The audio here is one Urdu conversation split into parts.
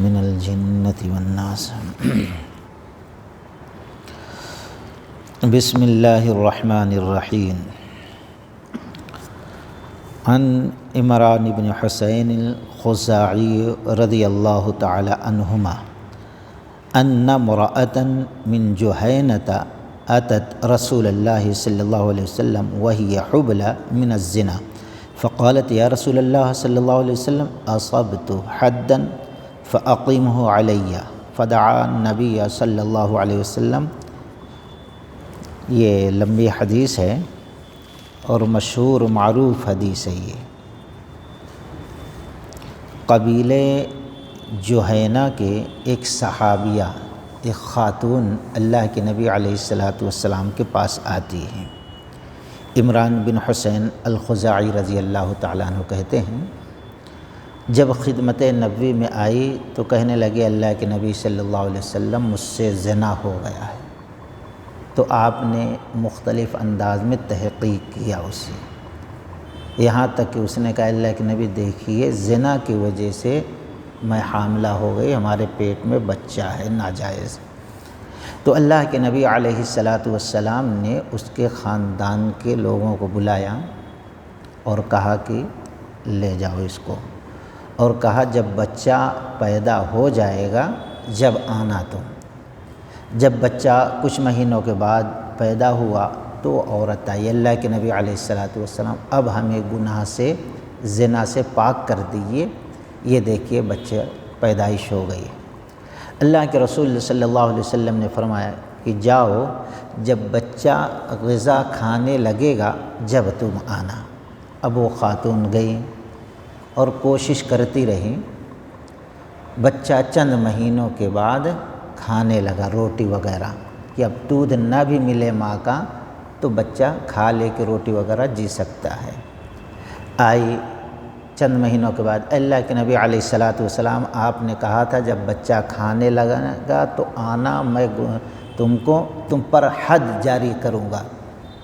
من الجنة والناس. بسم اللہ الرحمن الرحیم. عن عمران بن حسین الخزاعی رضی اللہ تعالی عنہما ان امرأة من جہینة أتت رسول الله صلی اللہ علیہ وسلم وهي حبلى من الزنا فقالت یا رسول اللہ صلی اللہ علیہ وسلم اصبت حدا فأقیمه علی فدعا النبی صلی اللہ علیہ وسلم. یہ لمبی حدیث ہے اور مشہور معروف حدیث ہے. یہ قبیلے جہینہ کے ایک صحابیہ، ایک خاتون اللہ کے نبی علیہ السلام کے پاس آتی ہیں. عمران بن حسین الخزاعی رضی اللہ تعالیٰ عنہ کہتے ہیں جب خدمت نبوی میں آئی تو کہنے لگے اللہ کے نبی صلی اللہ علیہ وسلم مجھ سے زنا ہو گیا ہے. تو آپ نے مختلف انداز میں تحقیق کیا اسے، یہاں تک کہ اس نے کہا اللہ کے نبی دیکھیے زنا کی وجہ سے میں حاملہ ہو گئی، ہمارے پیٹ میں بچہ ہے ناجائز. تو اللہ کے نبی علیہ السلام نے اس کے خاندان کے لوگوں کو بلایا اور کہا کہ لے جاؤ اس کو، اور کہا جب بچہ پیدا ہو جائے گا جب آنا تم. جب بچہ کچھ مہینوں کے بعد پیدا ہوا تو عورت آئی، اللہ کے نبی علیہ السلام اب ہمیں گناہ سے زنا سے پاک کر دیجیے، یہ دیکھیے بچہ پیدائش ہو گئی. اللہ کے رسول صلی اللہ علیہ وسلم نے فرمایا کہ جاؤ جب بچہ غذا کھانے لگے گا جب تم آنا. اب وہ خاتون گئی اور کوشش کرتی رہی، بچہ چند مہینوں کے بعد کھانے لگا روٹی وغیرہ، کہ اب دودھ نہ بھی ملے ماں کا تو بچہ کھا لے کے روٹی وغیرہ جی سکتا ہے. آئی چند مہینوں کے بعد، اللہ کے نبی علیہ السلام آپ نے کہا تھا جب بچہ کھانے لگے گا تو آنا، میں تم پر حد جاری کروں گا.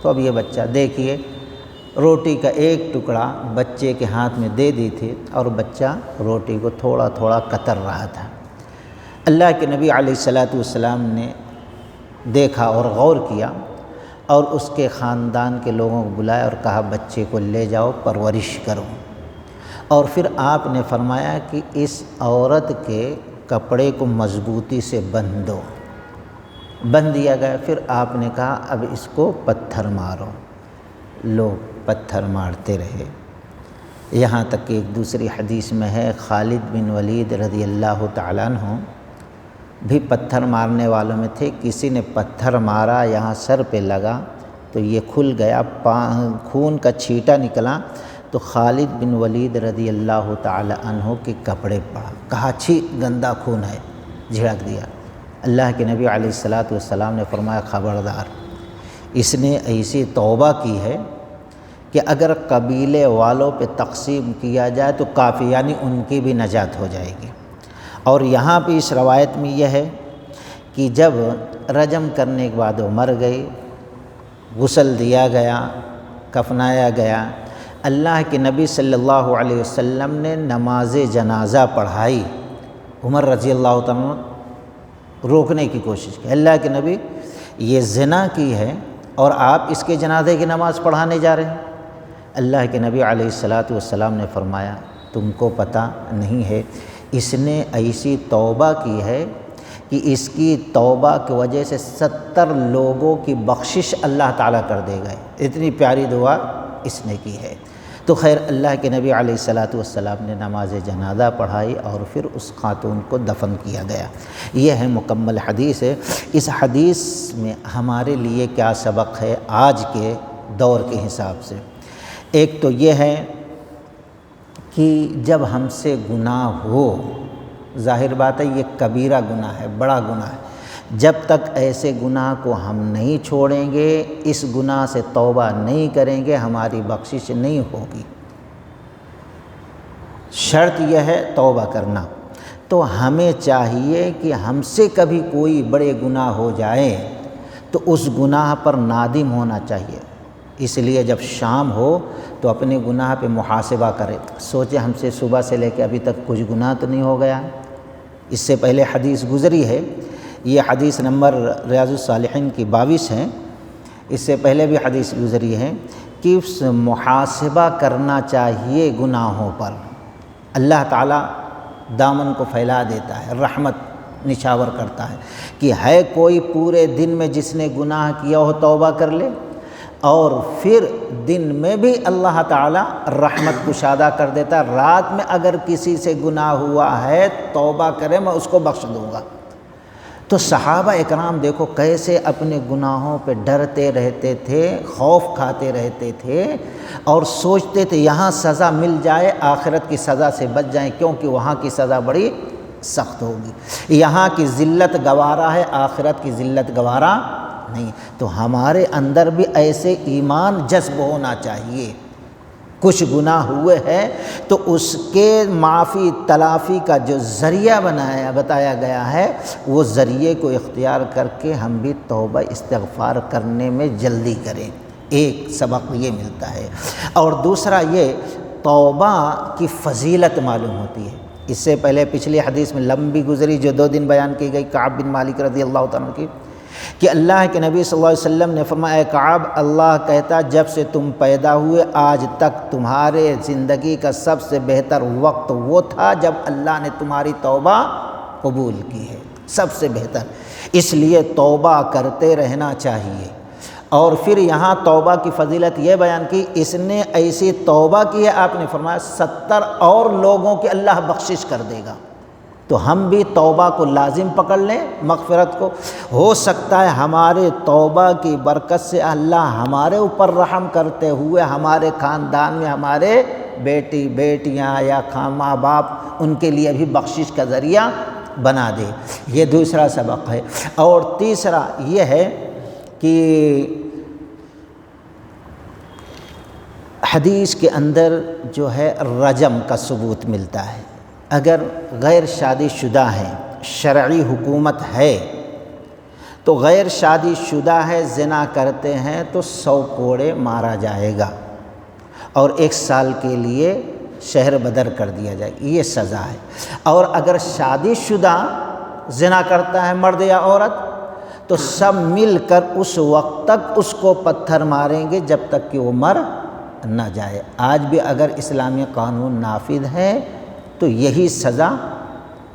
تو اب یہ بچہ دیکھیے روٹی کا ایک ٹکڑا بچے کے ہاتھ میں دے دی تھی اور بچہ روٹی کو تھوڑا تھوڑا کتر رہا تھا. اللہ کے نبی علیہ السلام نے دیکھا اور غور کیا اور اس کے خاندان کے لوگوں کو بلایا اور کہا بچے کو لے جاؤ پرورش کرو. اور پھر آپ نے فرمایا کہ اس عورت کے کپڑے کو مضبوطی سے بندھو. بندھ دیا گیا. پھر آپ نے کہا اب اس کو پتھر مارو. لوگ پتھر مارتے رہے، یہاں تک کہ ایک دوسری حدیث میں ہے خالد بن ولید رضی اللہ تعالیٰ عنہ بھی پتھر مارنے والوں میں تھے. کسی نے پتھر مارا، یہاں سر پہ لگا تو یہ کھل گیا، خون کا چھیٹا نکلا تو خالد بن ولید رضی اللہ تعالی عنہ کے کپڑے پڑا. کہا چھی گندا خون ہے، جھڑک دیا. اللہ کے نبی علیہ السلام نے فرمایا خبردار، اس نے ایسی توبہ کی ہے کہ اگر قبیلے والوں پہ تقسیم کیا جائے تو کافی، یعنی ان کی بھی نجات ہو جائے گی. اور یہاں پہ اس روایت میں یہ ہے کہ جب رجم کرنے کے بعد وہ مر گئی، غسل دیا گیا، کفنایا گیا، اللہ کے نبی صلی اللہ علیہ وسلم نے نماز جنازہ پڑھائی. عمر رضی اللہ تعالیٰ روکنے کی کوشش کی، اللہ کے نبی یہ زنا کی ہے اور آپ اس کے جنازے کی نماز پڑھانے جا رہے ہیں. اللہ کے نبی علیہ السلام نے فرمایا تم کو پتہ نہیں ہے اس نے ایسی توبہ کی ہے کہ اس کی توبہ کی وجہ سے 70 لوگوں کی بخشش اللہ تعالیٰ کر دے گا. اتنی پیاری دعا اس نے کی ہے. تو خیر اللہ کے نبی علیہ السلام نے نماز جنازہ پڑھائی اور پھر اس خاتون کو دفن کیا گیا. یہ ہے مکمل حدیث ہے. اس حدیث میں ہمارے لیے کیا سبق ہے آج کے دور کے حساب سے؟ ایک تو یہ ہے کہ جب ہم سے گناہ ہو، ظاہر بات ہے یہ کبیرہ گناہ ہے، بڑا گناہ ہے، جب تک ایسے گناہ کو ہم نہیں چھوڑیں گے، اس گناہ سے توبہ نہیں کریں گے، ہماری بخشش نہیں ہوگی. شرط یہ ہے توبہ کرنا. تو ہمیں چاہیے کہ ہم سے کبھی کوئی بڑے گناہ ہو جائے تو اس گناہ پر نادم ہونا چاہیے. اس لیے جب شام ہو تو اپنے گناہ پہ محاسبہ کرے، سوچے ہم سے صبح سے لے کے ابھی تک کچھ گناہ تو نہیں ہو گیا۔ اس سے پہلے حدیث گزری ہے، یہ حدیث نمبر ریاض الصالحین کی 22 ہے، اس سے پہلے بھی حدیث گزری ہے کہ محاسبہ کرنا چاہیے گناہوں پر۔ اللہ تعالیٰ دامن کو پھیلا دیتا ہے، رحمت نچھاور کرتا ہے کہ ہے کوئی پورے دن میں جس نے گناہ کیا ہو توبہ کر لے، اور پھر دن میں بھی اللہ تعالیٰ رحمت کشادہ کر دیتا ہے۔ رات میں اگر کسی سے گناہ ہوا ہے توبہ کرے میں اس کو بخش دوں گا۔ تو صحابہ اکرام دیکھو کیسے اپنے گناہوں پہ ڈرتے رہتے تھے، خوف کھاتے رہتے تھے، اور سوچتے تھے یہاں سزا مل جائے آخرت کی سزا سے بچ جائیں، کیونکہ وہاں کی سزا بڑی سخت ہوگی، یہاں کی ذلت گوارا ہے، آخرت کی ذلت گوارا نہیں۔ تو ہمارے اندر بھی ایسے ایمان جذب ہونا چاہیے، کچھ گناہ ہوئے ہیں تو اس کے معافی تلافی کا جو ذریعہ بتایا گیا ہے وہ ذریعے کو اختیار کر کے ہم بھی توبہ استغفار کرنے میں جلدی کریں، ایک سبق یہ ملتا ہے۔ اور دوسرا یہ توبہ کی فضیلت معلوم ہوتی ہے۔ اس سے پہلے پچھلی حدیث میں لمبی گزری جو 2 دن بیان کی گئی کعب بن مالک رضی اللہ تعالیٰ کی، کہ اللہ کے نبی صلی اللہ علیہ وسلم نے فرمایا اے کعب، اللہ کہتا جب سے تم پیدا ہوئے آج تک تمہارے زندگی کا سب سے بہتر وقت وہ تھا جب اللہ نے تمہاری توبہ قبول کی ہے، سب سے بہتر، اس لیے توبہ کرتے رہنا چاہیے۔ اور پھر یہاں توبہ کی فضیلت یہ بیان کی، اس نے ایسی توبہ کی ہے آپ نے فرمایا 70 اور لوگوں کے اللہ بخشش کر دے گا۔ تو ہم بھی توبہ کو لازم پکڑ لیں، مغفرت کو، ہو سکتا ہے ہمارے توبہ کی برکت سے اللہ ہمارے اوپر رحم کرتے ہوئے ہمارے خاندان میں ہمارے بیٹی بیٹیاں یا ماں باپ ان کے لیے بھی بخشش کا ذریعہ بنا دے۔ یہ دوسرا سبق ہے۔ اور تیسرا یہ ہے کہ حدیث کے اندر جو ہے رجم کا ثبوت ملتا ہے، اگر غیر شادی شدہ ہے، شرعی حکومت ہے تو غیر شادی شدہ ہے، زنا کرتے ہیں تو 100 کوڑے مارا جائے گا اور 1 سال کے لیے شہر بدر کر دیا جائے گا، یہ سزا ہے۔ اور اگر شادی شدہ زنا کرتا ہے مرد یا عورت تو سب مل کر اس وقت تک اس کو پتھر ماریں گے جب تک کہ وہ مر نہ جائے۔ آج بھی اگر اسلامی قانون نافذ ہے تو یہی سزا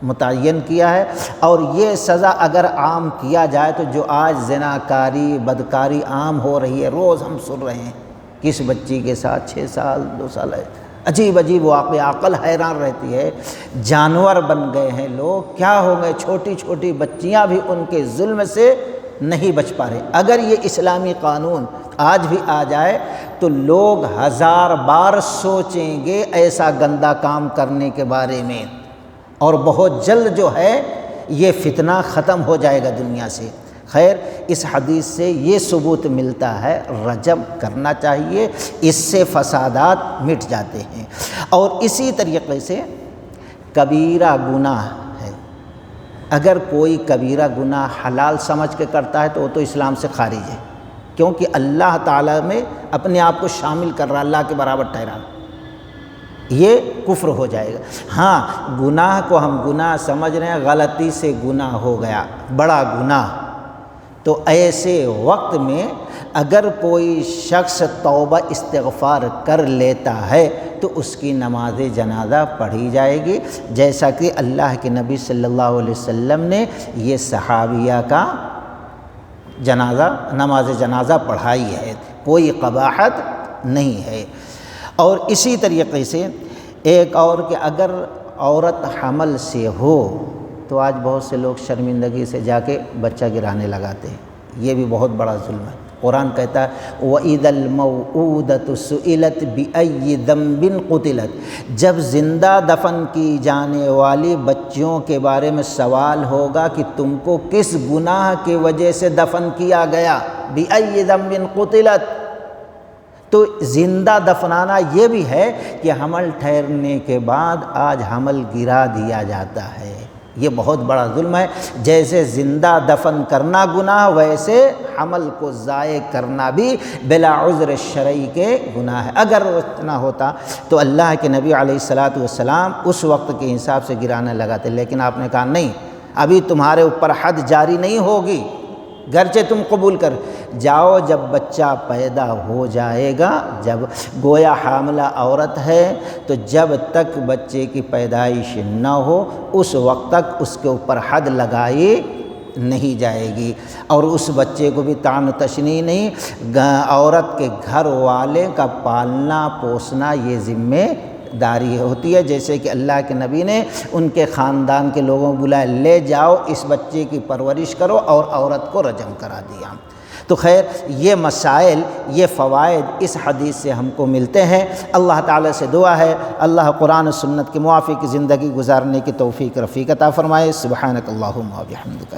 متعین کیا ہے، اور یہ سزا اگر عام کیا جائے تو جو آج زناکاری بدکاری عام ہو رہی ہے، روز ہم سن رہے ہیں کس بچی کے ساتھ 6 سال 2 سال ہے، عجیب عجیب واقعہ، عقل حیران رہتی ہے، جانور بن گئے ہیں لوگ، کیا ہو گئے، چھوٹی چھوٹی بچیاں بھی ان کے ظلم سے نہیں بچ پا رہے۔ اگر یہ اسلامی قانون آج بھی آ جائے تو لوگ 1000 بار سوچیں گے ایسا گندا کام کرنے کے بارے میں، اور بہت جلد جو ہے یہ فتنہ ختم ہو جائے گا دنیا سے۔ خیر، اس حدیث سے یہ ثبوت ملتا ہے رجم کرنا چاہیے، اس سے فسادات مٹ جاتے ہیں۔ اور اسی طریقے سے کبیرہ گناہ ہے، اگر کوئی کبیرہ گناہ حلال سمجھ کے کرتا ہے تو وہ تو اسلام سے خارج ہے، کیونکہ اللہ تعالیٰ میں اپنے آپ کو شامل کر رہا، اللہ کے برابر ٹھہرا، یہ کفر ہو جائے گا۔ ہاں، گناہ کو ہم گناہ سمجھ رہے ہیں، غلطی سے گناہ ہو گیا، بڑا گناہ، تو ایسے وقت میں اگر کوئی شخص توبہ استغفار کر لیتا ہے تو اس کی نماز جنازہ پڑھی جائے گی، جیسا کہ اللہ کے نبی صلی اللہ علیہ وسلم نے یہ صحابیہ کا نماز جنازہ پڑھائی ہے، کوئی قباحت نہیں ہے۔ اور اسی طریقے سے ایک اور کہ اگر عورت حمل سے ہو تو آج بہت سے لوگ شرمندگی سے جا کے بچہ گرانے لگاتے ہیں، یہ بھی بہت بڑا ظلم ہے۔ قرآن کہتا ہے وَإِذَا الْمَوْءُودَةُ سُئِلَتْ بِأَيِّ ذَنبٍ قُتِلَتْ، جب زندہ دفن کی جانے والی بچیوں کے بارے میں سوال ہوگا کہ تم کو کس گناہ کی وجہ سے دفن کیا گیا، بِأَيِّ ذَنبٍ قُتِلَتْ، تو زندہ دفنانا یہ بھی ہے کہ حمل ٹھہرنے کے بعد آج حمل گرا دیا جاتا ہے، یہ بہت بڑا ظلم ہے۔ جیسے زندہ دفن کرنا گناہ، ویسے حمل کو ضائع کرنا بھی بلا عذر شرعی کے گناہ ہے۔ اگر وہ نہ ہوتا تو اللہ کے نبی علیہ الصلاۃ والسلام اس وقت کے حساب سے گرانے لگاتے، لیکن آپ نے کہا نہیں، ابھی تمہارے اوپر حد جاری نہیں ہوگی، گرچہ تم قبول کر جاؤ، جب بچہ پیدا ہو جائے گا، جب گویا حاملہ عورت ہے تو جب تک بچے کی پیدائش نہ ہو اس وقت تک اس کے اوپر حد لگائی نہیں جائے گی، اور اس بچے کو بھی طعن و تشنیع نہیں، عورت کے گھر والے کا پالنا پوسنا یہ ذمہ داری ہوتی ہے، جیسے کہ اللہ کے نبی نے ان کے خاندان کے لوگوں کو بلایا، لے جاؤ اس بچے کی پرورش کرو، اور عورت کو رجم کرا دیا۔ تو خیر یہ مسائل، یہ فوائد اس حدیث سے ہم کو ملتے ہیں۔ اللہ تعالیٰ سے دعا ہے اللہ قرآن و سنت کے موافق زندگی گزارنے کی توفیق رفیق عطا فرمائے۔ سبحانک اللہم و بحمدک۔